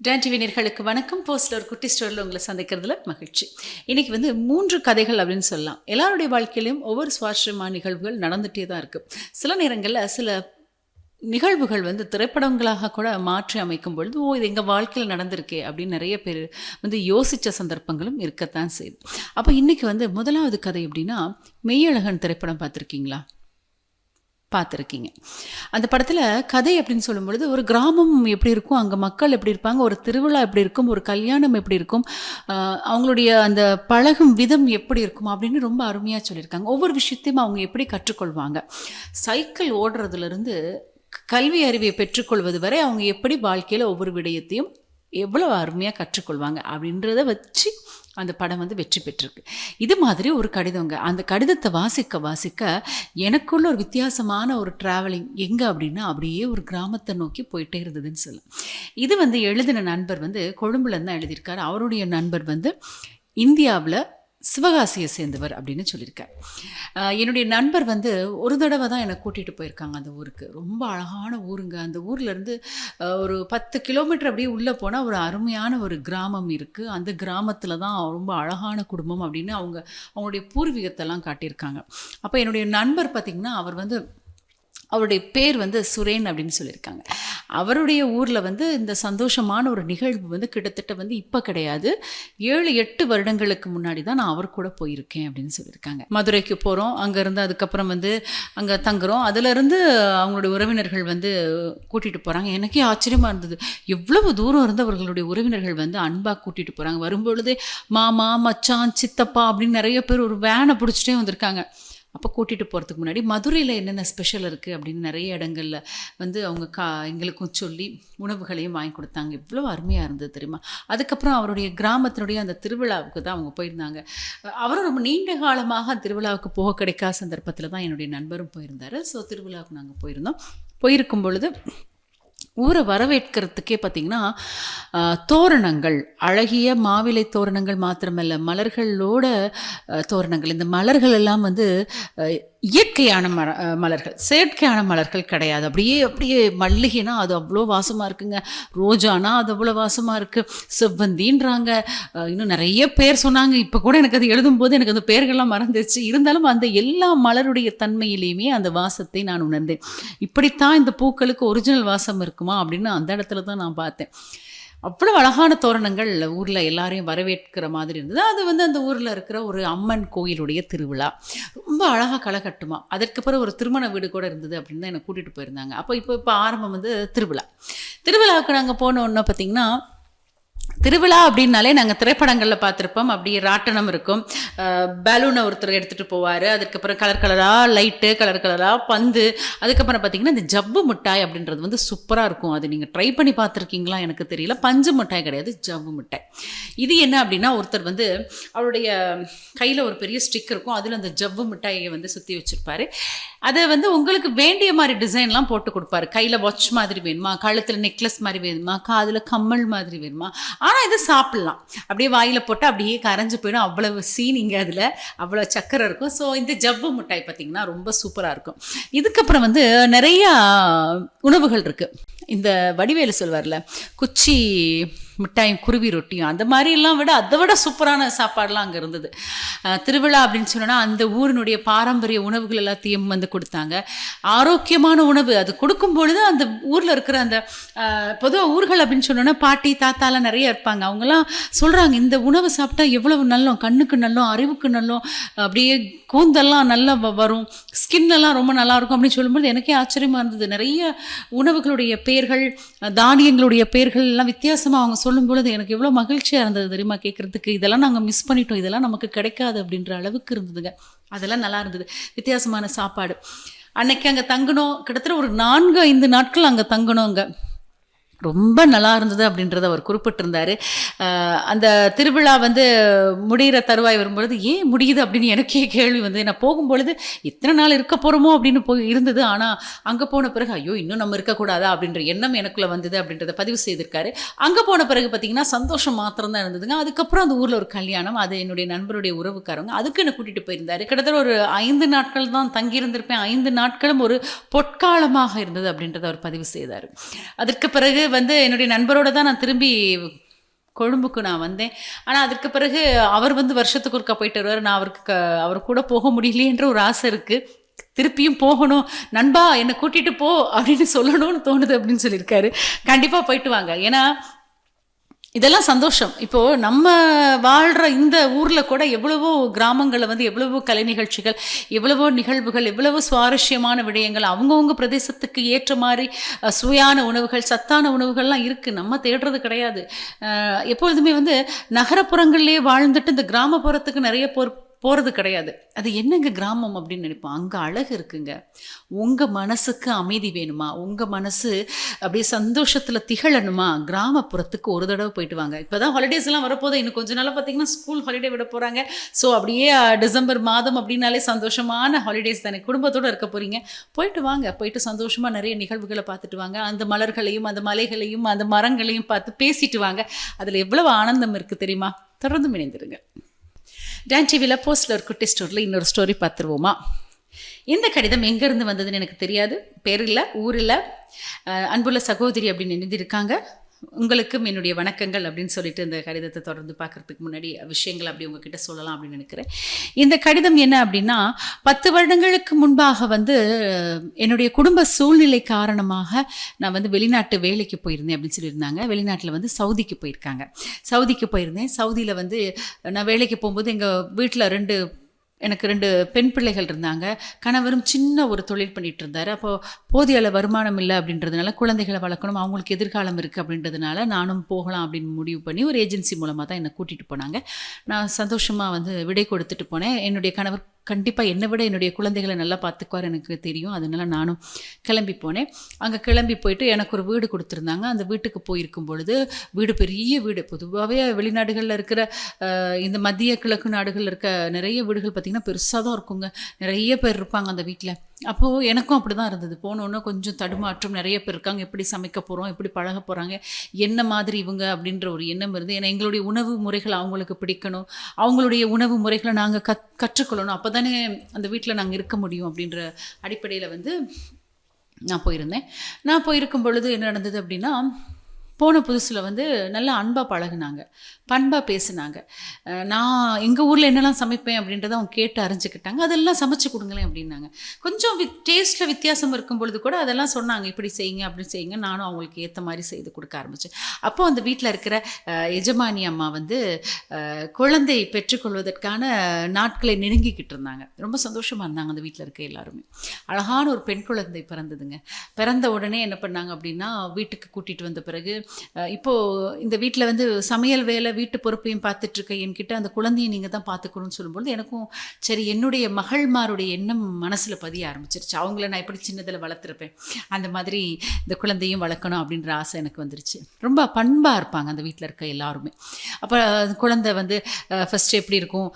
Don TV நேயர்களுக்கு வணக்கம். போஸ்ட்ல ஒரு குட்டி ஸ்டோரியில் உங்களை சந்திக்கிறதுல மகிழ்ச்சி. இன்னைக்கு 3 கதைகள் அப்படின்னு சொல்லலாம். எல்லாருடைய வாழ்க்கையிலும் ஒவ்வொரு சுவாரஸ்யமான நிகழ்வுகள் நடந்துகிட்டே தான் இருக்குது. சில நேரங்களில் சில நிகழ்வுகள் திரைப்படங்களாக கூட மாற்றி அமைக்கும் பொழுது இது எங்கள் வாழ்க்கையில் நடந்திருக்கே அப்படின்னு நிறைய பேர் யோசித்த சந்தர்ப்பங்களும் இருக்கத்தான் செய்யுது. அப்போ இன்றைக்கி முதலாவது கதை எப்படின்னா, மெய்யழகன் திரைப்படம் பார்த்துருக்கீங்களா? பார்த்துருக்கீங்க. அந்த படத்தில் கதை அப்படின்னு சொல்லும் பொழுது ஒரு கிராமம் எப்படி இருக்கும், அங்கே மக்கள் எப்படி இருப்பாங்க, ஒரு திருவிழா எப்படி இருக்கும், ஒரு கல்யாணம் எப்படி இருக்கும், அவங்களுடைய அந்த பழகும் விதம் எப்படி இருக்கும் அப்படின்னு ரொம்ப அருமையாக சொல்லியிருக்காங்க. ஒவ்வொரு விஷயத்தையும் அவங்க எப்படி கற்றுக்கொள்வாங்க, சைக்கிள் ஓடுறதுலேருந்து கல்வி அறிவை பெற்றுக்கொள்வது வரை அவங்க எப்படி வாழ்க்கையில் ஒவ்வொரு விடயத்தையும் எவ்வளோ அருமையாக கற்றுக்கொள்வாங்க அப்படின்றத வச்சு அந்த படம் வெற்றி பெற்றிருக்கு. இது மாதிரி ஒரு கடிதங்க. அந்த கடிதத்தை வாசிக்க எனக்குள்ள ஒரு வித்தியாசமான ஒரு ட்ராவலிங் எங்கே அப்படின்னா, அப்படியே ஒரு கிராமத்தை நோக்கி போயிட்டே இருந்ததுன்னு சொல்லலாம். இது எழுதின நண்பர் கொழும்புலேருந்து தான் எழுதியிருக்காரு. அவருடைய நண்பர் இந்தியாவில் சிவகாசியை சேர்ந்தவர் அப்படின்னு சொல்லியிருக்கார். என்னுடைய நண்பர் ஒரு தடவை தான் என்னை கூட்டிகிட்டு போயிருக்காங்க அந்த ஊருக்கு. ரொம்ப அழகான ஊருங்க. அந்த ஊர்லேருந்து ஒரு 10 கிலோமீட்டர் அப்படியே உள்ளே போனால் ஒரு அருமையான ஒரு கிராமம் இருக்குது. அந்த கிராமத்தில் தான் ரொம்ப அழகான குடும்பம் அப்படின்னு அவங்களுடைய பூர்வீகத்தெல்லாம் காட்டியிருக்காங்க. அப்போ என்னுடைய நண்பர் பார்த்திங்கன்னா, அவருடைய பேர் சுரேன் அப்படின்னு சொல்லியிருக்காங்க. அவருடைய ஊரில் இந்த சந்தோஷமான ஒரு நிகழ்வு கிட்டத்தட்ட இப்போ கிடையாது, 7-8 வருடங்களுக்கு முன்னாடி தான் நான் அவர் கூட போயிருக்கேன் அப்படின்னு சொல்லியிருக்காங்க. மதுரைக்கு போகிறோம், அங்கேருந்து அதுக்கப்புறம் அங்கே தங்குறோம். அதிலிருந்து அவங்களுடைய உறவினர்கள் கூட்டிகிட்டு போகிறாங்க. எனக்கே ஆச்சரியமாக இருந்தது, எவ்வளவு தூரம் இருந்து அவர்களுடைய உறவினர்கள் அன்பாக கூட்டிகிட்டு போகிறாங்க. வரும்பொழுதே மாமா, மச்சான், சித்தப்பா அப்படின்னு நிறைய பேர் ஒரு வேனை பிடிச்சிட்டே வந்திருக்காங்க. அப்போ கூட்டிகிட்டு போகிறதுக்கு முன்னாடி மதுரையில் என்னென்ன ஸ்பெஷல் இருக்குது அப்படின்னு நிறைய இடங்களில் அவங்க எங்களுக்கும் சொல்லி உணவுகளையும் வாங்கி கொடுத்தாங்க. இவ்வளோ அருமையாக இருந்தது தெரியுமா. அதுக்கப்புறம் அவருடைய கிராமத்தினுடைய அந்த திருவிழாவுக்கு தான் அவங்க போயிருந்தாங்க. அவரும் ரொம்ப நீண்ட காலமாக திருவிழாவுக்கு போக கிடைக்காத சந்தர்ப்பத்தில் தான் என்னுடைய நண்பரும் போயிருந்தார். ஸோ திருவிழாவுக்கு நாங்கள் போயிருக்கும் பொழுது ஊரை வரவேற்கிறதுக்கே பார்த்திங்கன்னா தோரணங்கள், அழகிய மாவிலை தோரணங்கள் மாத்திரமல்ல, மலர்களோட தோரணங்கள். இந்த மலர்கள் எல்லாம் இயற்கையான மலர்கள், செயற்கையான மலர்கள் கிடையாது. அப்படியே மல்லிகைனா அது அவ்வளோ வாசமாக இருக்குங்க, ரோஜானா அது அவ்வளோ வாசமாக இருக்குது, செவ்வந்தின்றாங்க, இன்னும் நிறைய பேர் சொன்னாங்க. இப்போ கூட எனக்கு அது எழுதும்போது எனக்கு அந்த பேர்கள்லாம் மறந்துடுச்சு. இருந்தாலும் அந்த எல்லா மலருடைய தன்மையிலையுமே அந்த வாசத்தை நான் உணர்ந்தேன். இப்படித்தான் இந்த பூக்களுக்கு ஒரிஜினல் வாசம் இருக்குமா அப்படின்னு அந்த இடத்துல தான் நான் பார்த்தேன். அவ்வளோ அழகான தோரணங்கள் ஊரில் எல்லாரையும் வரவேற்கிற மாதிரி இருந்தது. அது அந்த ஊரில் இருக்கிற ஒரு அம்மன் கோயிலுடைய திருவிழா. ரொம்ப அழகாக களை கட்டுமா. அதற்கு பிறகு ஒரு திருமண வீடு கூட இருந்தது அப்படின்னு தான் என்னை கூட்டிகிட்டு போயிருந்தாங்க. அப்போ இப்போ ஆரம்பம் திருவிழாவுக்கு நாங்கள் போனோன்னா பார்த்திங்கன்னா, திருவிழா அப்படின்னாலே நாங்கள் திரைப்படங்களில் பார்த்துருப்போம். அப்படியே ராட்டனம் இருக்கும், பலூனை ஒருத்தர் எடுத்துகிட்டு போவார், அதுக்கப்புறம் கலர் கலராக லைட்டு, கலர் கலராக பந்து, அதுக்கப்புறம் பார்த்திங்கன்னா இந்த ஜவ்வு மிட்டாய் அப்படின்றது சூப்பராக இருக்கும். அது நீங்கள் ட்ரை பண்ணி பார்த்துருக்கீங்களா எனக்கு தெரியல. பஞ்சு மிட்டாய் கிடையாது, ஜவ்வு மிட்டாய். இது என்ன அப்படின்னா, ஒருத்தர் அவருடைய கையில் ஒரு பெரிய ஸ்டிக் இருக்கும், அதில் அந்த ஜவ்வு மிட்டாயை சுற்றி வச்சுருப்பார். அதை உங்களுக்கு வேண்டிய மாதிரி டிசைன்லாம் போட்டு கொடுப்பாரு. கையில் வாட்ச் மாதிரி வேணுமா, கழுத்தில் நெக்லஸ் மாதிரி வேணுமா, காதில் கம்மல் மாதிரி வேணுமா, ஆனால் இதை சாப்பிட்லாம். அப்படியே வாயில் போட்டு அப்படியே கரைஞ்சி போயிடும். அவ்வளவு சீனிங்க, அதில் அவ்வளோ சக்கரை இருக்கும். ஸோ இந்த ஜவ்வு மிட்டாய் பார்த்திங்கன்னா ரொம்ப சூப்பராக இருக்கும். இதுக்கப்புறம் நிறையா உணவுகள் இருக்குது. இந்த வடிவேலு சொல்வார்ல, குச்சி மிட்டாயும் குருவி ரொட்டியும், அந்த மாதிரிலாம் அதை விட சூப்பரான சாப்பாடெலாம் அங்கே இருந்தது. திருவிழா அப்படின்னு சொன்னோன்னா அந்த ஊரினுடைய பாரம்பரிய உணவுகள் எல்லாத்தையும் கொடுத்தாங்க. ஆரோக்கியமான உணவு அது கொடுக்கும்பொழுது அந்த ஊரில் இருக்கிற அந்த பொதுவாக ஊர்கள் அப்படின்னு சொன்னோன்னா பாட்டி தாத்தாலாம் நிறைய இருப்பாங்க. அவங்கெல்லாம் சொல்கிறாங்க, இந்த உணவு சாப்பிட்டா எவ்வளவு நல்லோம், கண்ணுக்கு நல்லோம், அறிவுக்கு நல்லோம், அப்படியே கூந்தெல்லாம் நல்லா வரும், ஸ்கின்னெல்லாம் ரொம்ப நல்லாயிருக்கும் அப்படின்னு சொல்லும்போது எனக்கே ஆச்சரியமாக இருந்தது. நிறைய உணவுகளுடைய பேர்கள், தானியங்களுடைய பேர்கள் எல்லாம் வித்தியாசமாக அவங்க சொல்லும்பொழுது எனக்கு எவ்வளோ மகிழ்ச்சியாக இருந்தது தெரியுமா கேட்குறதுக்கு. இதெல்லாம் நாங்கள் மிஸ் பண்ணிட்டோம், இதெல்லாம் நமக்கு கிடைக்காது அப்படின்ற அளவுக்கு இருந்ததுங்க. அதெல்லாம் நல்லா இருந்தது, வித்தியாசமான சாப்பாடு. அன்னைக்கு அங்கே தங்கணும், கிட்டத்தட்ட ஒரு 4-5 நாட்கள் அங்கே தங்கணுங்க. ரொம்ப நல்லா இருந்தது அப்படின்றத அவர் குறிப்பிட்டிருந்தார். அந்த திருவிழா முடிகிற தருவாய் வரும்பொழுது ஏன் முடியுது அப்படின்னு எனக்கே கேள்வி நான் போகும்பொழுது இத்தனை நாள் இருக்க போகிறோமோ அப்படின்னு இருந்தது. ஆனால் அங்கே போன பிறகு ஐயோ இன்னும் நம்ம இருக்கக்கூடாதா அப்படின்ற எண்ணம் எனக்குள்ளே வந்தது அப்படின்றத பதிவு செய்திருக்காரு. அங்கே போன பிறகு பார்த்திங்கன்னா சந்தோஷம் மாத்திரம்தான் இருந்ததுங்க. அதுக்கப்புறம் அந்த ஊரில் ஒரு கல்யாணம், அது என்னுடைய நண்பருடைய உறவுக்காரங்க, அதுக்கு என்னை கூட்டிகிட்டு போயிருந்தார். கிட்டத்தட்ட ஒரு 5 நாட்கள் தான் தங்கியிருந்திருப்பேன். 5 நாட்களும் ஒரு பொற்காலமாக இருந்தது அப்படின்றத அவர் பதிவு செய்தார். அதற்கு பிறகு வந்து என்னுடைய நண்பரோட தான் நான் திரும்பி கொழும்புக்கு நான் வந்தேன். ஆனால் அதுக்கு பிறகு அவர் வந்து வருஷத்துக்கு ஒருக்கா போயிட்டு வருவார். நான் அவர் கூட போக முடியலையேன்ற ஒரு ஆசை இருக்குது. திருப்பியும் போகணும், நண்பா என்னை கூட்டிகிட்டு போ அப்படின்னு சொல்லணும்னு தோணுது அப்படின்னு சொல்லியிருக்காரு. கண்டிப்பாக போயிட்டு வாங்க. ஏன்னா இதெல்லாம் சந்தோஷம். இப்போது நம்ம வாழ்கிற இந்த ஊரில் கூட எவ்வளவோ கிராமங்களில் வந்து எவ்வளவோ கலை நிகழ்ச்சிகள், எவ்வளவோ நிகழ்வுகள், எவ்வளவோ சுவாரஸ்யமான விடயங்கள், அவங்கவுங்க பிரதேசத்துக்கு ஏற்ற மாதிரி சுவையான உணவுகள், சத்தான உணவுகள்லாம் இருக்குது. நம்ம தேடுறது கிடையாது. எப்பொழுதுமே வந்து நகரப்புறங்கள்லேயே வாழ்ந்துட்டு இந்த கிராமப்புறத்துக்கு நிறைய போகிறது கிடையாது. அது என்னங்க கிராமம் அப்படின்னு நினைப்போம். அங்கே அழகு இருக்குங்க. உங்கள் மனசுக்கு அமைதி வேணுமா, உங்கள் மனசு அப்படியே சந்தோஷத்தில் திகழணுமா, கிராமப்புறத்துக்கு ஒரு தடவை போயிட்டு வாங்க. இப்போ தான் ஹாலிடேஸ்லாம் வரப்போதும். இன்னும் கொஞ்சம் நாளாக பார்த்தீங்கன்னா ஸ்கூல் ஹாலிடே விட போகிறாங்க. ஸோ அப்படியே டிசம்பர் மாதம் அப்படின்னாலே சந்தோஷமான ஹாலிடேஸ் தானே, குடும்பத்தோடு இருக்க போகிறீங்க. போயிட்டு வாங்க, போயிட்டு சந்தோஷமாக நிறைய நிகழ்வுகளை பார்த்துட்டு வாங்க. அந்த மலர்களையும் அந்த மலைகளையும் அந்த மரங்களையும் பார்த்து பேசிட்டு வாங்க. அதில் எவ்வளவு ஆனந்தம் இருக்குது தெரியுமா? தொடர்ந்து இணைந்திருங்க. டான் டிவியில் போஸ்டில் ஒரு குட்டி ஸ்டோரியில் இன்னொரு ஸ்டோரி பார்த்துருவோமா? இந்த கடிதம் எங்கேருந்து வந்ததுன்னு எனக்கு தெரியாது. பேர் இல்லை, ஊர் இல்லை. அன்புள்ள சகோதரி அப்படின்னு எழுதியிருக்காங்க. உங்களுக்கும் என்னுடைய வணக்கங்கள் அப்படின்னு சொல்லிட்டு இந்த கடிதத்தை தொடர்ந்து பார்க்குறதுக்கு முன்னாடி விஷயங்கள் அப்படி உங்ககிட்ட சொல்லலாம் அப்படின்னு நினைக்கிறேன். இந்த கடிதம் என்ன அப்படின்னா, 10 வருடங்களுக்கு முன்பாக வந்து என்னுடைய குடும்ப சூழ்நிலை காரணமாக நான் வந்து வெளிநாட்டு வேலைக்கு போயிருந்தேன் அப்படின்னு சொல்லியிருந்தாங்க. வெளிநாட்டில் வந்து சவுதிக்கு போயிருக்காங்க. சவுதிக்கு போயிருந்தேன். சவுதியில் வந்து நான் வேலைக்கு போகும்போது எங்கள் வீட்டில் எனக்கு 2 பெண் பிள்ளைகள் இருந்தாங்க. கணவரும் சின்ன ஒரு தொழில் பண்ணிகிட்டு இருந்தார். அப்போது போதிய அளவு வருமானம் இல்லை அப்படின்றதுனால குழந்தைகளை வளர்க்கணும், அவங்களுக்கு எதிர்காலம் இருக்குது அப்படின்றதுனால நானும் போகலாம் அப்படின்னு முடிவு பண்ணி ஒரு ஏஜென்சி மூலமாக தான் என்னை கூட்டிகிட்டு போனாங்க. நான் சந்தோஷமாக வந்து விடை கொடுத்துட்டு போனேன். என்னுடைய கணவர் கண்டிப்பாக என்னை விட என்னுடைய குழந்தைகளை நல்லா பார்த்துக்குவார் எனக்கு தெரியும். அதனால நானும் கிளம்பி போனேன். அங்கே கிளம்பி போயிட்டு எனக்கு ஒரு வீடு கொடுத்துருந்தாங்க. அந்த வீட்டுக்கு போயிருக்கும் பொழுது வீடு பெரிய வீடு. பொதுவாகவே வெளிநாடுகளில் இருக்கிற இந்த மத்திய கிழக்கு நாடுகளில் இருக்க நிறைய வீடுகள் பார்த்திங்கன்னா பெருசாக தான் இருக்குங்க. நிறைய பேர் இருப்பாங்க அந்த வீட்டில். அப்போது எனக்கும் அப்படி தான் இருந்தது. போனோன்னே கொஞ்சம் தடுமாற்றம். நிறைய பேர் இருக்காங்க. எப்படி சமைக்க போகிறோம், எப்படி பழக போகிறாங்க, என்ன மாதிரி இவங்க அப்படின்ற ஒரு எண்ணம் இருந்து. ஏன்னா எங்களுடைய உணவு முறைகள் அவங்களுக்கு பிடிக்கணும், அவங்களுடைய உணவு முறைகளை நாங்கள் கற்றுக்கொள்ளணும். அப்போ தானே அந்த வீட்டில் நாங்கள் இருக்க முடியும் அப்படின்ற அடிப்படையில் வந்து நான் போயிருந்தேன். நான் போயிருக்கும் பொழுது என்ன நடந்தது அப்படின்னா, போன புதுசில் வந்து நல்லா அன்பாக பழகுனாங்க, பண்பாக பேசுனாங்க. நான் எங்கள் ஊரில் என்னெல்லாம் சமைப்பேன் அப்படின்றத அவங்க கேட்டு அறிஞ்சிக்கிட்டாங்க. அதெல்லாம் சமைச்சு கொடுங்களேன் அப்படின்னாங்க. கொஞ்சம் டேஸ்ட்டில் வித்தியாசம் இருக்கும் பொழுது கூட அதெல்லாம் சொன்னாங்க, இப்படி செய்யுங்க அப்படி செய்யுங்க. நானும் அவங்களுக்கு ஏற்ற மாதிரி செய்து கொடுக்க ஆரம்பித்தேன். அப்போது அந்த வீட்டில் இருக்கிற எஜமானி அம்மா வந்து குழந்தை பெற்றுக்கொள்வதற்கான நாட்களை நெருங்கிக்கிட்டு இருந்தாங்க. ரொம்ப சந்தோஷமாக இருந்தாங்க அந்த வீட்டில் இருக்க எல்லாருமே. அழகான ஒரு பெண் குழந்தை பிறந்ததுங்க. பிறந்த உடனே என்ன பண்ணாங்க அப்படின்னா, வீட்டுக்கு கூட்டிகிட்டு வந்த பிறகு இப்போது இந்த வீட்டில் வந்து சமையல் வேலை வீட்டு பொறுப்பையும் பார்த்துட்ருக்க என்கிட்ட அந்த குழந்தையை நீங்கள் தான் பார்த்துக்கணும்னு சொல்லும்போது எனக்கும் சரி என்னுடைய மகள்மாருடைய எண்ணம் மனசில் பதிய ஆரம்பிச்சிருச்சு. அவங்கள நான் எப்படி சின்னதில் வளர்த்துருப்பேன், அந்த மாதிரி இந்த குழந்தையும் வளர்க்கணும் அப்படின்ற ஆசை எனக்கு வந்துருச்சு. ரொம்ப பண்பாக இருப்பாங்க அந்த வீட்டில் இருக்க எல்லாருமே. அப்போ குழந்தை வந்து ஃபஸ்ட்டு எப்படி இருக்கும்,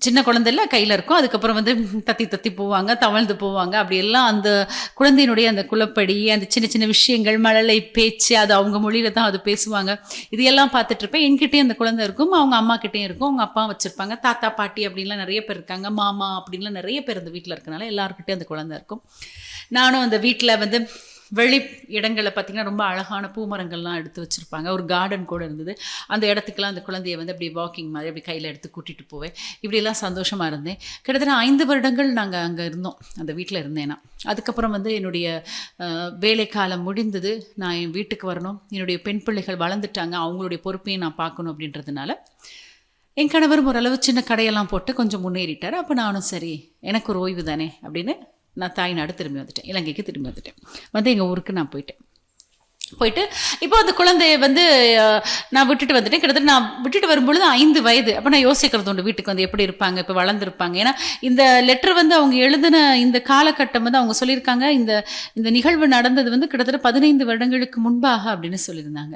சின்ன குழந்தைல கையில் இருக்கும். அதுக்கப்புறம் வந்து தத்தி போவாங்க, தவழ்ந்து போவாங்க. அப்படி எல்லாம் அந்த குழந்தையினுடைய அந்த குலப்படி, அந்த சின்ன சின்ன விஷயங்கள், மழலை பேச்சு, அது அவங்க மொழியில் தான் அது பேசுவாங்க. இதையெல்லாம் பார்த்துட்ருப்பேன். என்கிட்டேயும் அந்த குழந்தை இருக்கும், அவங்க அம்மா கிட்டேயும் இருக்கும், அவங்க அப்பா வச்சுருப்பாங்க, தாத்தா பாட்டி அப்படின்லாம் நிறைய பேர் இருக்காங்க, மாமா அப்படின்லாம் நிறைய பேர் அந்த வீட்டில் இருக்கனால எல்லாருக்கிட்டே அந்த குழந்தை இருக்கும். நானும் அந்த வீட்டில் வந்து வெளி இடங்களில் பார்த்திங்கன்னா ரொம்ப அழகான பூமரங்கள்லாம் எடுத்து வச்சுருப்பாங்க. ஒரு கார்டன் கூட இருந்தது. அந்த இடத்துக்கெல்லாம் அந்த குழந்தைய வந்து அப்படி வாக்கிங் மாதிரி அப்படி கையில் எடுத்து கூட்டிகிட்டு போவேன். இப்படியெல்லாம் சந்தோஷமாக இருந்தேன். கிட்டத்தட்ட 5 வருடங்கள் நாங்கள் அங்கே இருந்தோம், அந்த வீட்டில் இருந்தேன்னா. அதுக்கப்புறம் வந்து என்னுடைய வேலை காலம் முடிந்தது. நான் என் வீட்டுக்கு வரணும். என்னுடைய பெண் பிள்ளைகள் வளர்ந்துட்டாங்க, அவங்களுடைய பொறுப்பையும் நான் பார்க்கணும் அப்படின்றதுனால என் கணவரும் ஓரளவு சின்ன கடையெல்லாம் போட்டு கொஞ்சம் முன்னேறிட்டார். அப்போ நானும் சரி எனக்கு ஒரு ஓய்வு தானே அப்படின்னு நான் தாய்நாடு திரும்பி வந்துட்டேன், இலங்கைக்கு திரும்பி வந்துட்டேன். வந்து எங்கள் ஊருக்கு நான் போயிட்டு இப்போ அந்த குழந்தைய வந்து நான் விட்டுட்டு வந்துட்டேன். கிட்டத்தட்ட நான் விட்டுட்டு வரும்பொழுது 5 வயது. அப்போ நான் யோசிக்கிறது உண்டு, வீட்டுக்கு வந்து எப்படி இருப்பாங்க, இப்போ வளர்ந்துருப்பாங்க. ஏன்னா இந்த லெட்டர் வந்து அவங்க எழுதின இந்த காலகட்டம் வந்து அவங்க சொல்லியிருக்காங்க, இந்த நிகழ்வு நடந்தது வந்து கிட்டத்தட்ட 15 வருடங்களுக்கு முன்பாக அப்படின்னு சொல்லியிருந்தாங்க.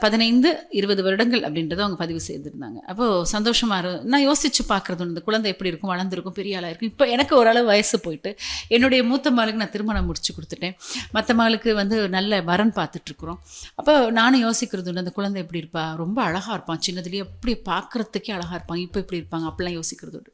15-20 வருடங்கள் அப்படின்றத அவங்க பதிவு செய்திருந்தாங்க. அப்போது சந்தோஷமாக நான் யோசித்து பார்க்குறது உண்டு, இந்த குழந்தை எப்படி இருக்கும், வளர்ந்துருக்கும், பெரிய ஆளாக இருக்கும். இப்போ எனக்கு ஓரளவு வயசு போயிட்டு என்னுடைய மூத்த மகளுக்கு நான் திருமணம் முடிச்சு கொடுத்துட்டேன். மற்ற மகளுக்கு வந்து நல்ல வரன் பார்த்து பார்த்துட்ருக்குறோம். அப்போ நானும் யோசிக்கிறது உண்டு, அந்த குழந்தை எப்படி இருப்பா, ரொம்ப அழகாக இருப்பான், சின்னதுலேயே எப்படி பார்க்குறதுக்கே அழகாக இருப்பான், இப்போ இப்படி இருப்பாங்க அப்படிலாம் யோசிக்கிறது உண்டு.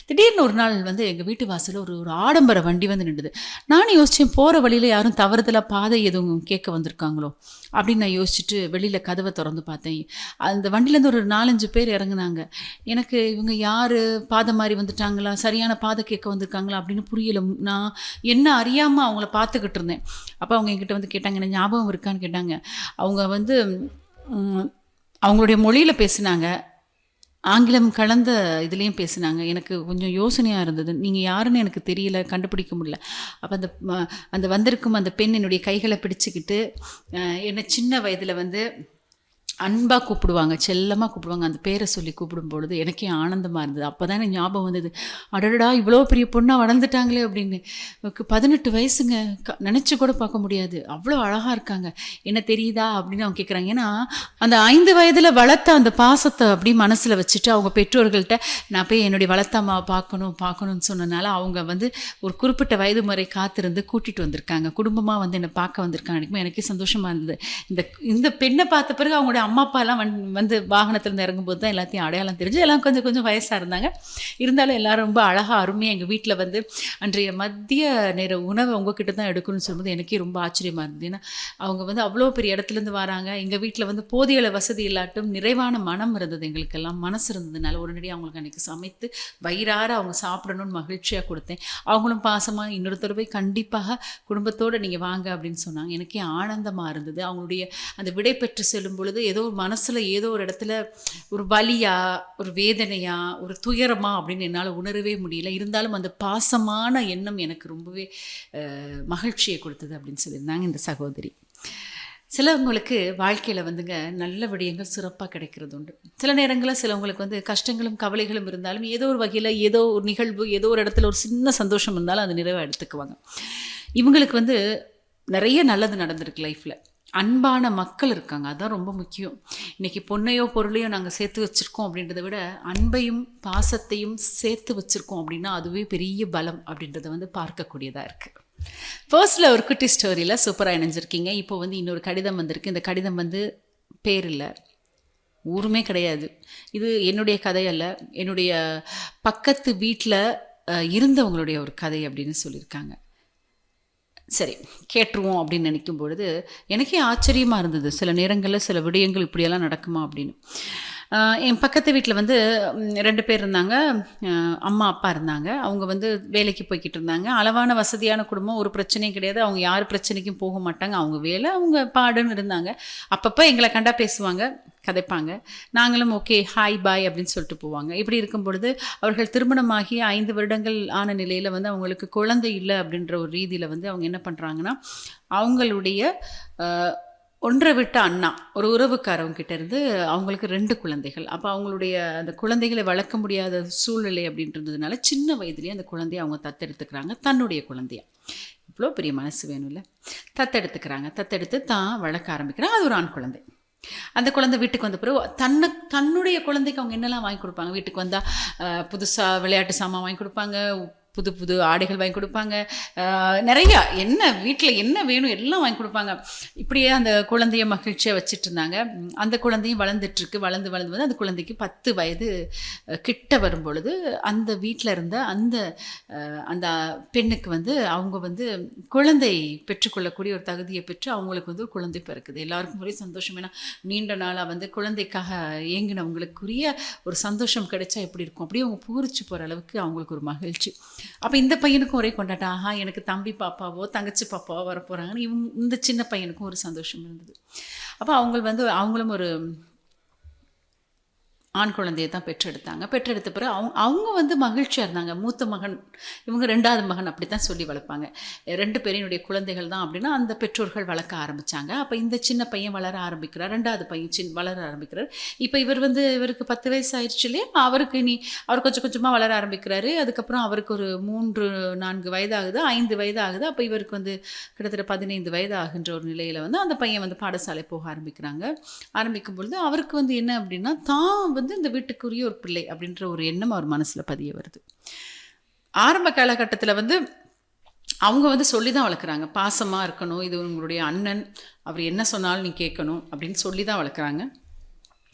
திடீர்னு ஒரு நாள் வந்து எங்கள் வீட்டு வாசலில் ஒரு ஒரு ஆடம்பர வண்டி வந்து நின்றுது. நானும் யோசித்தேன், போகிற வழியில் யாரும் தவறுதலாக பாதை எதுவும் கேட்க வந்திருக்காங்களோ அப்படின்னு நான் யோசிச்சுட்டு வெளியில் கதவை திறந்து பார்த்தேன். அந்த வண்டியிலேருந்து ஒரு 4-5 பேர் இறங்குனாங்க. எனக்கு இவங்க யார், பாதை மாதிரி வந்துட்டாங்களா, சரியான பாதை கேட்க வந்திருக்காங்களா அப்படின்னு புரியல. நான் என்ன அறியாமல் அவங்கள பார்த்துக்கிட்டு இருந்தேன். அப்போ அவங்க என்கிட்ட வந்து கேட்டாங்க, என்ன ஞாபகம் இருக்கான்னு கேட்டாங்க. அவங்க வந்து அவங்களுடைய மொழியில் பேசினாங்க, ஆங்கிலம் கலந்த இதுலேயும் பேசினாங்க. எனக்கு கொஞ்சம் யோசனையாக இருந்தது. நீங்கள் யாருன்னு எனக்கு தெரியல, கண்டுபிடிக்க முடியல. அப்போ அந்த வந்திருக்கும் அந்த பெண் என்னுடைய கைகளை பிடிச்சிக்கிட்டு என்னை சின்ன வயதில் வந்து அன்பாக கூப்பிடுவாங்க, செல்லமாக கூப்பிடுவாங்க. அந்த பேரை சொல்லி கூப்பிடும் பொழுது எனக்கே ஆனந்தமாக இருந்தது. அப்போ தான் எனக்கு ஞாபகம் வந்தது, அடடா இவ்வளோ பெரிய பொண்ணாக வளர்ந்துட்டாங்களே அப்படின்னு. 18 வயசுங்க, நினச்சி கூட பார்க்க முடியாது, அவ்வளோ அழகாக இருக்காங்க, என்ன தெரியுதா அப்படின்னு அவங்க கேட்குறாங்க. ஏன்னா அந்த 5 வயதில் வளர்த்த அந்த பாசத்தை அப்படி மனசில் வச்சுட்டு அவங்க பெற்றோர்கள்ட்ட நான் போய் என்னுடைய வளர்த்தம்மாவை பார்க்கணும்னு சொன்னனால அவங்க வந்து ஒரு குறிப்பிட்ட வயது முறை காத்திருந்து கூட்டிகிட்டு வந்திருக்காங்க, குடும்பமாக வந்து என்னை பார்க்க வந்திருக்காங்க. எனக்கே சந்தோஷமாக இருந்தது. இந்த பெண்ணை பார்த்த பிறகு அவங்களுடைய அம்மா அப்பாலாம் வந்து வாகனத்துலேருந்து இறங்கும்போது தான் எல்லாத்தையும் அடையாளம் தெரிஞ்சு. எல்லாம் கொஞ்சம் வயசாக இருந்தாங்க, இருந்தாலும் எல்லோரும் ரொம்ப அழகாக அருமையாக எங்கள் வீட்டில் வந்து அன்றைய மதிய நேர உணவை உங்ககிட்ட தான் எடுக்கணும்னு சொல்லும்போது எனக்கே ரொம்ப ஆச்சரியமாக இருந்தது. ஏன்னா அவங்க வந்து அவ்வளோ பெரிய இடத்துலேருந்து வராங்க. எங்கள் வீட்டில் வந்து போதிய வசதி இல்லாட்டும் நிறைவான மனம் இருந்தது, எங்களுக்கெல்லாம் மனசு இருந்ததுனால உடனடியாக அவங்களுக்கு அன்றைக்கி சமைத்து வயிறார அவங்க சாப்பிடணும்னு மகிழ்ச்சியாக கொடுத்தேன். அவங்களும் பாசமாக இன்னொரு தடவை கண்டிப்பாக குடும்பத்தோடு நீங்கள் வாங்க அப்படின்னு சொன்னாங்க. எனக்கே ஆனந்தமாக இருந்தது. அவங்களுடைய அந்த விடை பெற்று செல்லும் பொழுது ஏதோ மனசில் ஏதோ ஒரு இடத்துல ஒரு வலியா, ஒரு வேதனையா, ஒரு துயரமா அப்படின்னு என்னால் உணரவே முடியல. இருந்தாலும் அந்த பாசமான எண்ணம் எனக்கு ரொம்பவே மகிழ்ச்சியை கொடுத்தது அப்படின்னு சொல்லியிருந்தாங்க இந்த சகோதரி. சிலவங்களுக்கு வாழ்க்கையில் வந்துங்க நல்ல விடயங்கள் சிறப்பாக கிடைக்கிறது உண்டு. சில நேரங்களில் சிலவங்களுக்கு வந்து கஷ்டங்களும் கவலைகளும் இருந்தாலும் ஏதோ ஒரு வகையில் ஏதோ ஒரு நிகழ்வு, ஏதோ ஒரு இடத்துல ஒரு சின்ன சந்தோஷம் இருந்தாலும் அது நிறைவாக எடுத்துக்குவாங்க. இவங்களுக்கு வந்து நிறைய நல்லது நடந்திருக்கு லைஃப்பில். அன்பான மக்கள் இருக்காங்க, அதுதான் ரொம்ப முக்கியம். இன்றைக்கி பொண்ணையோ பொருளையோ நாங்கள் சேர்த்து வச்சுருக்கோம் அப்படின்றத விட அன்பையும் பாசத்தையும் சேர்த்து வச்சுருக்கோம் அப்படின்னா அதுவே பெரிய பலம் அப்படின்றத வந்து பார்க்கக்கூடியதாக இருக்குது. ஃபர்ஸ்ட்டில் ஒரு குட்டி ஸ்டோரியில் சூப்பராக இணைஞ்சிருக்கீங்க. இப்போ வந்து இன்னொரு கடிதம் வந்திருக்கு. இந்த கடிதம் வந்து பேர் இல்லை, ஊருமே கிடையாது. இது என்னுடைய கதை அல்ல, என்னுடைய பக்கத்து வீட்டில் இருந்தவங்களுடைய ஒரு கதை அப்படின்னு சொல்லியிருக்காங்க. சரி, கேட்டுருவோம் அப்படின்னு நினைக்கும் பொழுது எனக்கே ஆச்சரியமாக இருந்தது. சில நேரங்களில் சில விடயங்கள் இப்படியெல்லாம் நடக்குமா அப்படின்னு. என் பக்கத்து வீட்டில் வந்து 2 பேர் இருந்தாங்க, அம்மா அப்பா இருந்தாங்க. அவங்க வந்து வேலைக்கு போய்கிட்டு இருந்தாங்க. அளவான வசதியான குடும்பம், ஒரு பிரச்சனையும் கிடையாது. அவங்க யார் பிரச்சனைக்கும் போக மாட்டாங்க, அவங்க வேலை அவங்க பாடுன்னு இருந்தாங்க. அப்பப்போ எங்களை கண்டா பேசுவாங்க, கதைப்பாங்க. நாங்களும் ஓகே ஹாய் பாய் அப்படின்னு சொல்லிட்டு போவாங்க. இப்படி இருக்கும் பொழுது அவர்கள் திருமணமாகி 5 வருடங்கள் ஆன நிலையில் வந்து அவங்களுக்கு குழந்தை இல்லை அப்படின்ற ஒரு ரீதியில் வந்து அவங்க என்ன பண்ணுறாங்கன்னா, அவங்களுடைய ஒன்றை விட்ட அண்ணா ஒரு உறவுக்காரவங்க கிட்ட இருந்து அவங்களுக்கு 2 குழந்தைகள். அப்போ அவங்களுடைய அந்த குழந்தைகளை வளர்க்க முடியாத சூழ்நிலை அப்படின்றதுனால சின்ன வயதுலேயே அந்த குழந்தைய அவங்க தத்தெடுத்துக்கிறாங்க, தன்னுடைய குழந்தைய. இவ்வளோ பெரிய மனசு வேணும்ல. தத்தெடுத்து தான் வளர்க்க ஆரம்பிக்கிறாங்க. அது ஒரு ஆண் குழந்தை. அந்த குழந்தை வீட்டுக்கு வந்த பிறகு தன்னுடைய குழந்தைக்கு அவங்க என்னெல்லாம் வாங்கி கொடுப்பாங்க, வீட்டுக்கு வந்தால் புதுசாக விளையாட்டு சாமான் வாங்கி கொடுப்பாங்க, புது ஆடைகள் வாங்கி கொடுப்பாங்க, நிறையா என்ன வீட்டில் என்ன வேணும் எல்லாம் வாங்கி கொடுப்பாங்க. இப்படியே அந்த குழந்தைய மகிழ்ச்சியாக வச்சுட்டு இருந்தாங்க. அந்த குழந்தையும் வளர்ந்துட்டுருக்கு. வளர்ந்து வந்து அந்த குழந்தைக்கு 10 வயது கிட்ட வரும்பொழுது அந்த வீட்டில் இருந்த அந்த பெண்ணுக்கு வந்து அவங்க வந்து குழந்தை பெற்றுக்கொள்ளக்கூடிய ஒரு தகுதியை பெற்று அவங்களுக்கு வந்து குழந்தை பிறக்குது. எல்லாருக்கும் ஒரே சந்தோஷம். ஏன்னா நீண்ட நாளாக வந்து குழந்தைக்காக ஏங்கினவங்களுக்குரிய ஒரு சந்தோஷம் கிடைச்சா எப்படி இருக்கும், அப்படியே அவங்க பூரிச்சு போகிற அளவுக்கு அவங்களுக்கு ஒரு மகிழ்ச்சி. அப்போ இந்த பையனுக்கும் ஒரே கொண்டாட்டம், ஆஹா எனக்கு தம்பி பாப்பாவோ தங்கச்சி பாப்பாவோ வர போகிறாங்கன்னு இந்த சின்ன பையனுக்கும் ஒரு சந்தோஷம் இருந்தது. அப்போ அவங்களும் ஒரு ஆண் குழந்தையை தான் பெற்றெடுத்த பிறகு அவங்க வந்து மகிழ்ச்சியாக இருந்தாங்க. மூத்த மகன், இவங்க 2வது மகன், அப்படி தான் சொல்லி வளர்ப்பாங்க. 2 பேரினுடைய குழந்தைகள் தான் அப்படின்னா அந்த பெற்றோர்கள் வளர்க்க ஆரம்பித்தாங்க. அப்போ இந்த சின்ன பையன் வளர ஆரம்பிக்கிறார், 2வது பையன் வளர ஆரம்பிக்கிறார். இப்போ இவருக்கு 10 வயசு ஆயிடுச்சு இல்லையா, அவர் கொஞ்சமாக வளர ஆரம்பிக்கிறாரு. அதுக்கப்புறம் அவருக்கு ஒரு 3-4 வயதாகுது, 5 வயதாகுது. அப்போ இவருக்கு வந்து கிட்டத்தட்ட 15 வயது ஆகின்ற ஒரு நிலையில் வந்து அந்த பையன் வந்து பாடசாலை போக ஆரம்பிக்கும் பொழுது அவருக்கு வந்து என்ன அப்படின்னா தான் வந்து இந்த வீட்டுக்குரிய ஒரு பிள்ளை அப்படின்ற ஒரு எண்ணம் அவர் மனசில் பதிய வருது. ஆரம்ப காலகட்டத்தில் வந்து அவங்க வந்து சொல்லி தான் வளர்க்குறாங்க. பாசமா இருக்கணும், இது உங்களுடைய அண்ணன், அவர் என்ன சொன்னாலும் நீ கேட்கணும் அப்படின்னு சொல்லி தான் வளர்க்குறாங்க.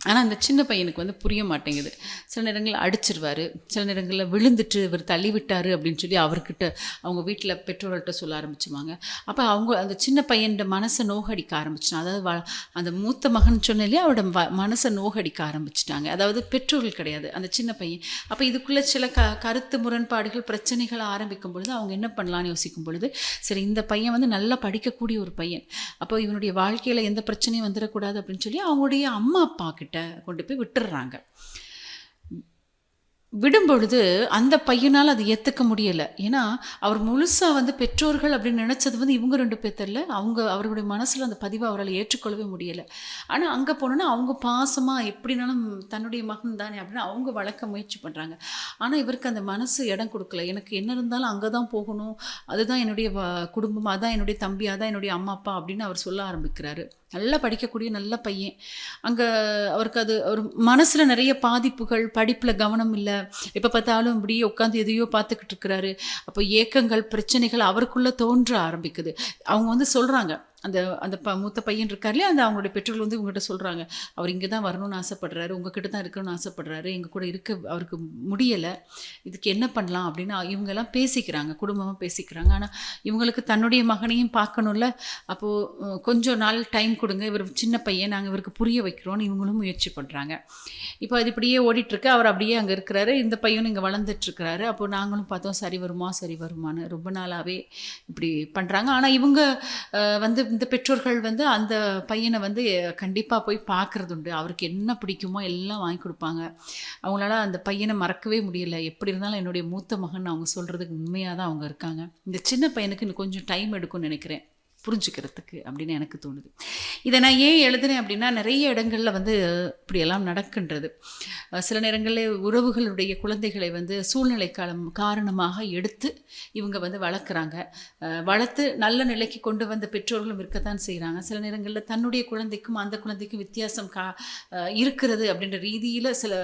ஆனா, அந்த சின்ன பையனுக்கு வந்து புரிய மாட்டேங்குது. சில நேரங்கள்ல அடிச்சிருவாரு. சில நேரங்கள்ல விழுந்துட்டு இவர் தள்ளி விட்டாரு அப்படின்னு சொல்லி அவர்கிட்ட அவங்க வீட்ல பெற்றோர்கள்ட்ட சொல்ல ஆரம்பிச்சுருவாங்க. அப்ப அவங்க அந்த சின்ன பையன்ட மனச நோகடிக்க ஆரம்பிச்சுட்டான். அதாவது அந்த மூத்த மகன் சொன்னேன் இல்லையா? அவரோட மனச நோகடிக்க ஆரம்பிச்சுட்டாங்க. அதாவது பெற்றோர்கள் கிடையாது. அந்த சின்ன பையன். அப்ப இதுக்குள்ள சில கருத்து முரண்பாடுகள், பிரச்சனைகள் ஆரம்பிக்கும் பொழுது அவங்க என்ன பண்ணலான்னு யோசிக்கும் பொழுது, சரி இந்த பையன் வந்து நல்லா படிக்கக்கூடிய ஒரு பையன். அப்போ இவனுடைய வாழ்க்கையில எந்த பிரச்சனையும் வந்துடக்கூடாது அப்படின்னு சொல்லி அவங்களுடைய அம்மா அப்பா கிட்ட கொண்டு போய் விட்டுடுறாங்க. விடும்பொழுது அந்த பையனால் அது ஏற்றுக்க முடியலை. ஏன்னா அவர் முழுசாக வந்து பெற்றோர்கள் அப்படின்னு நினச்சது வந்து இவங்க 2 பேர்த்தரில் அவர்களுடைய மனசில் அந்த பதிவை அவரால் ஏற்றுக்கொள்ளவே முடியலை. ஆனால் அங்கே போனோன்னா அவங்க பாசமாக எப்படினாலும் தன்னுடைய மகன் தானே அப்படின்னு அவங்க வளர்க்க முயற்சி பண்ணுறாங்க. ஆனால் இவருக்கு அந்த மனசு இடம் கொடுக்கல. எனக்கு என்ன இருந்தாலும் அங்கே தான் போகணும், அதுதான் என்னுடைய குடும்பம், அதான் என்னுடைய தம்பி, அதான் என்னுடைய அம்மா அப்பா அப்படின்னு அவர் சொல்ல ஆரம்பிக்கிறாரு. நல்லா படிக்கக்கூடிய நல்ல பையன். அங்கே அவருக்கு அது ஒரு மனசில் நிறைய பாதிப்புகள், படிப்பில் கவனம் இல்லை, எப்போ பார்த்தாலும் இப்படியே உட்காந்து எதையோ பார்த்துக்கிட்டு இருக்கிறாரு. அப்போ ஏக்கங்கள், பிரச்சனைகள் அவருக்குள்ளே தோன்ற ஆரம்பிக்குது. அவங்க வந்து சொல்கிறாங்க, அந்த அந்த மூத்த பையன் இருக்கார் இல்லையா, அந்த அவங்களுடைய பெற்றோர்கள் வந்து இவங்ககிட்ட சொல்கிறாங்க, அவர் இங்கே தான் வரணும்னு ஆசைப்படுறாரு, உங்ககிட்ட தான் இருக்கணும்னு ஆசைப்படுறாரு, எங்கள் கூட இருக்க அவருக்கு முடியலை, இதுக்கு என்ன பண்ணலாம் அப்படின்னு இவங்கெல்லாம் பேசிக்கிறாங்க, குடும்பமாக பேசிக்கிறாங்க. ஆனால் இவங்களுக்கு தன்னுடைய மகனையும் பார்க்கணும்ல. அப்போது கொஞ்சம் நாள் டைம் கொடுங்க, இவர் சின்ன பையன், நாங்கள் இவருக்கு புரிய வைக்கிறோன்னு இவங்களும் முயற்சி பண்ணுறாங்க. இப்போ அது இப்படியே ஓடிட்டுருக்கு. அவர் அப்படியே அங்கே இருக்கிறாரு, இந்த பையனும் இங்கே வளர்ந்துட்டுருக்கிறாரு. அப்போது நாங்களும் பார்த்தோம் சரி வருமானு ரொம்ப நாளாகவே இப்படி பண்ணுறாங்க. ஆனால் இவங்க வந்து இந்த பெற்றோர்கள் வந்து அந்த பையனை வந்து கண்டிப்பாக போய் பார்க்குறது உண்டு. அவருக்கு என்ன பிடிக்குமோ எல்லாம் வாங்கி கொடுப்பாங்க. அவங்களால அந்த பையனை மறக்கவே முடியலை. எப்படி இருந்தாலும் என்னுடைய மூத்த மகன் அவங்க சொல்கிறதுக்கு உண்மையாக தான் அவங்க இருக்காங்க. இந்த சின்ன பையனுக்கு இன்னும் கொஞ்சம் டைம் எடுக்கும்னு நினைக்கிறேன் புரிஞ்சுக்கிறதுக்கு அப்படின்னு எனக்கு தோணுது. இதை நான் ஏன் எழுதுனேன் அப்படின்னா, நிறைய இடங்களில் வந்து இப்படியெல்லாம் நடக்கின்றது. சில நேரங்களில் உறவுகளுடைய குழந்தைகளை வந்து சூழ்நிலை காரணமாக எடுத்து இவங்க வந்து வளர்க்குறாங்க. வளர்த்து நல்ல நிலைக்கு கொண்டு வந்த பெற்றோர்களும் இருக்கத்தான் செய்கிறாங்க. சில நேரங்களில் தன்னுடைய குழந்தைக்கும் அந்த குழந்தைக்கும் வித்தியாசம் இருக்கிறது அப்படின்ற ரீதியில் சில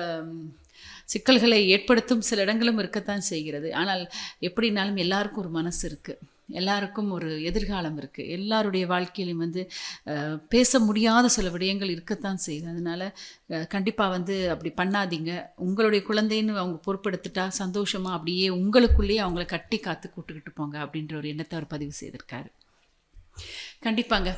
சிக்கல்களை ஏற்படுத்தும் சில இடங்களும் இருக்கத்தான் செய்கிறது. ஆனால் எப்படினாலும் எல்லாருக்கும் ஒரு மனசு இருக்குது, எல்லாருக்கும் ஒரு எதிர்காலம் இருக்குது, எல்லாருடைய வாழ்க்கையிலையும் வந்து பேச முடியாத சில விடயங்கள் இருக்கத்தான் செய்யுது. அதனால் கண்டிப்பாக வந்து அப்படி பண்ணாதீங்க. உங்களுடைய குழந்தைன்னு அவங்க பொறுப்பெடுத்துட்டா சந்தோஷமாக அப்படியே உங்களுக்குள்ளேயே அவங்கள கட்டி காத்து கூட்டுக்கிட்டு போங்க அப்படின்ற ஒரு எண்ணத்தை அவர் பதிவு செய்திருக்காரு. கண்டிப்பாங்க.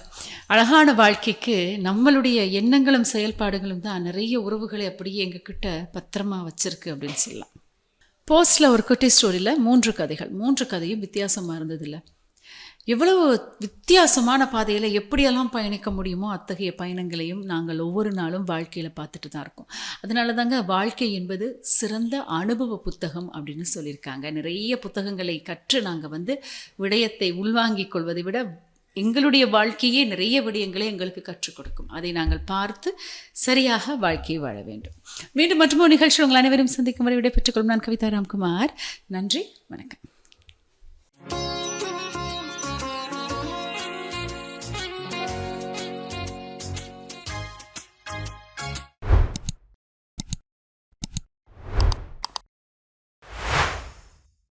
அழகான வாழ்க்கைக்கு நம்மளுடைய எண்ணங்களும் செயல்பாடுகளும் தான் நிறைய உறவுகளை அப்படியே எங்ககிட்ட பத்திரமா வச்சிருக்கு அப்படின்னு சொல்லலாம். போஸ்டில் ஒரு குட்டி ஸ்டோரியில் 3 கதைகள், 3 கதையும் வித்தியாசமாக இருந்ததில்ல. எவ்வளவு வித்தியாசமான பாதையில் எப்படியெல்லாம் பயணிக்க முடியுமோ அத்தகைய பயணங்களையும் நாங்கள் ஒவ்வொரு நாளும் வாழ்க்கையில் பார்த்துட்டு தான் இருக்கோம். அதனால தாங்க வாழ்க்கை என்பது சிறந்த அனுபவ புத்தகம் அப்படின்னு சொல்லியிருக்காங்க. நிறைய புத்தகங்களை கற்று நாங்கள் வந்து விடயத்தை உள்வாங்கிக் கொள்வதை விட எங்களுடைய வாழ்க்கையே நிறைய விடயங்களை எங்களுக்கு கற்றுக் கொடுக்கும். அதை நாங்கள் பார்த்து சரியாக வாழ்க்கையை வாழ வேண்டும். மீண்டும் மற்றொரு நிகழ்ச்சி உங்கள் அனைவரும் சந்திக்கும் வரை விடைபெற்றுக் கொள்ளும் நான் கவிதா ராம்குமார். நன்றி, வணக்கம்.